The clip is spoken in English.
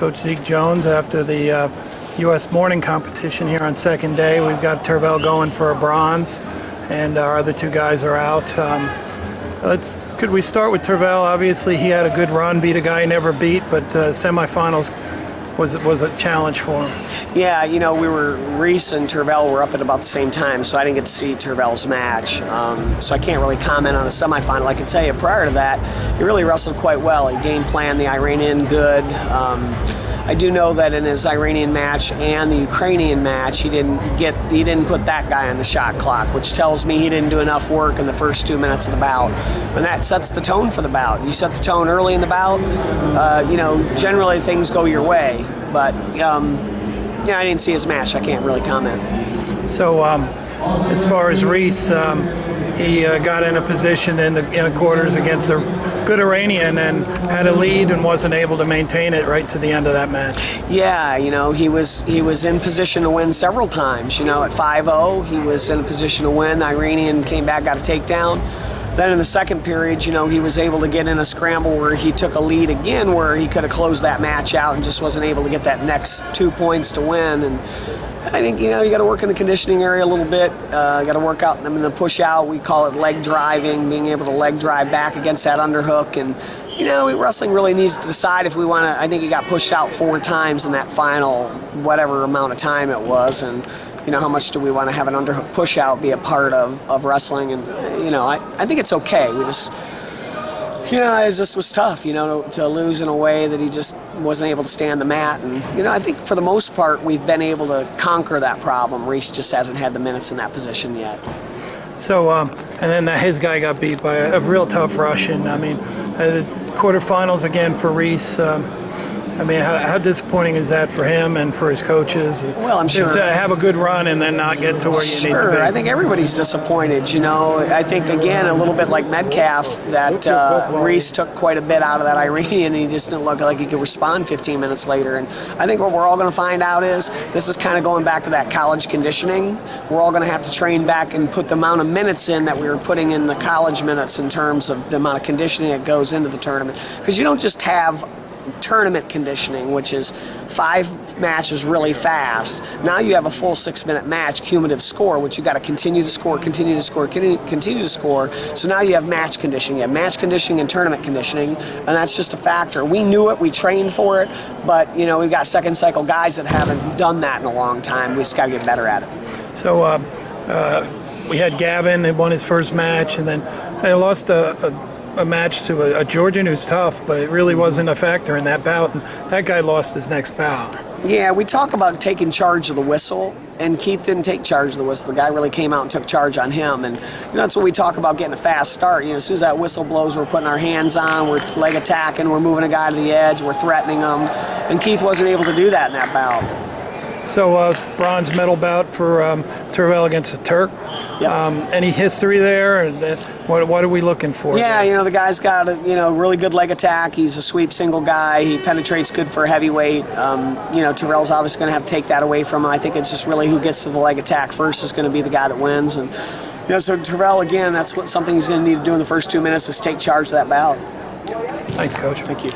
Coach Zeke Jones after the U.S. morning competition here on second day. We've got Tervel going for a bronze, and our other two guys are out. Could we start with Tervel? Obviously, he had a good run, beat a guy he never beat, but semifinals was a challenge for him. Yeah, Reese and Tervel were up at about the same time, so I didn't get to see Tervel's match. So I can't really comment on a semifinal. I can tell you prior to that, he really wrestled quite well. He game planned the Iranian good. I do know that in his Iranian match and the Ukrainian match, he didn't put that guy on the shot clock, which tells me he didn't do enough work in the first 2 minutes of the bout. And that sets the tone for the bout. You set the tone early in the bout, generally things go your way. But I didn't see his match. I can't really comment. So as far as Reese, he got in a position in the quarters against a good Iranian and had a lead and wasn't able to maintain it right to the end of that match. Yeah, he was in position to win several times. At 5-0, he was in a position to win. The Iranian came back, got a takedown. Then in the second period, he was able to get in a scramble where he took a lead again, where he could have closed that match out and just wasn't able to get that next 2 points to win. And I think, you got to work in the conditioning area a little bit. Got to work out in the push out. We call it leg driving, being able to leg drive back against that underhook. And, wrestling really needs to decide if we want to. I think he got pushed out 4 times in that final, whatever amount of time it was. And, how much do we want to have an underhook push out be a part of wrestling? And, I think it's okay. We just, it just was tough, to lose in a way that he just wasn't able to stand the mat. And, I think for the most part, we've been able to conquer that problem. Reese just hasn't had the minutes in that position yet. So, and then his guy got beat by a real tough Russian. I mean, quarterfinals again for Reese. How disappointing is that for him and for his coaches? Well, I'm sure. To have a good run and then not get to where you need to be. I think everybody's disappointed. I think, again, a little bit like Metcalf, that Reese took quite a bit out of that Iranian, and he just didn't look like he could respond 15 minutes later. And I think what we're all going to find out is this is kind of going back to that college conditioning. We're all going to have to train back and put the amount of minutes in that we were putting in the college minutes in terms of the amount of conditioning that goes into the tournament. Because you don't just have tournament conditioning, which is 5 matches really fast. Now you have a full 6-minute match, cumulative score, which you got to continue to score. So now you have match conditioning. You have match conditioning and tournament conditioning, and that's just a factor. We knew it, we trained for it, but we've got second cycle guys that haven't done that in a long time. We just got to get better at it. So we had Gavin, who won his first match, and then they lost a match to a Georgian who's tough, but it really wasn't a factor in that bout. And that guy lost his next bout. Yeah, we talk about taking charge of the whistle, and Keith didn't take charge of the whistle. The guy really came out and took charge on him, and that's what we talk about, getting a fast start. As soon as that whistle blows, we're putting our hands on, we're leg attacking, we're moving a guy to the edge, we're threatening him, and Keith wasn't able to do that in that bout. So bronze medal bout for Tervel against a Turk. Yep. Any history there? What are we looking for? Yeah, the guy's got a really good leg attack. He's a sweep single guy. He penetrates good for heavyweight. Tervel's obviously going to have to take that away from him. I think it's just really who gets to the leg attack first is going to be the guy that wins. And so Tervel, again, that's something he's going to need to do in the first 2 minutes is take charge of that bout. Thanks, Coach. Thank you.